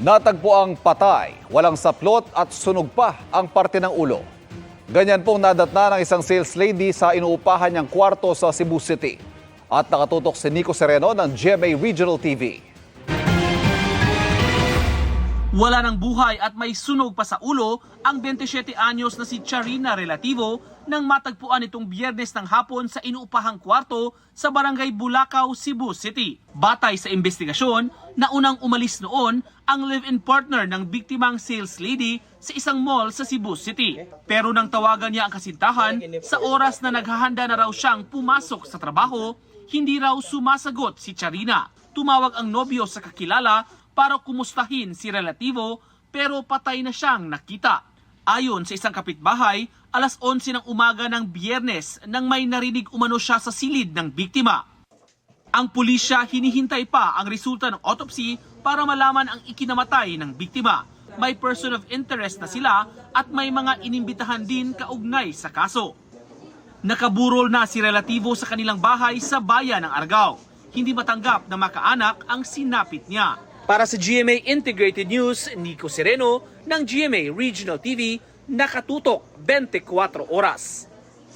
Natagpo ang patay, walang saplot at sunog pa ang parte ng ulo. Ganyan pong nadatna ng isang sales lady sa inuupahan niyang kwarto sa Cebu City. At nakatutok si Nico Sereno ng GMA Regional TV. Wala ng buhay at may sunog pa sa ulo ang 27 anyos na si Charina Relativo nang matagpuan itong Biyernes ng hapon sa inuupahang kwarto sa Barangay Bulacau, Cebu City. Batay sa investigasyon, naunang umalis noon ang live-in partner ng biktimang sales lady sa isang mall sa Cebu City. Pero nang tawagan niya ang kasintahan, sa oras na naghahanda na raw siyang pumasok sa trabaho, hindi raw sumasagot si Charina. Tumawag ang nobyo sa kakilala para kumustahin si Relativo pero patay na siyang nakita. Ayon sa isang kapitbahay, alas 11 ng umaga ng Biyernes nang may narinig umano siya sa silid ng biktima. Ang pulisya hinihintay pa ang resulta ng autopsy para malaman ang ikinamatay ng biktima. May person of interest na sila at may mga inimbitahan din kaugnay sa kaso. Nakaburol na si Relativo sa kanilang bahay sa bayan ng Argao. Hindi matanggap na makaanak ang sinapit niya. Para sa GMA Integrated News, Nico Sereno ng GMA Regional TV, nakatutok 24 oras.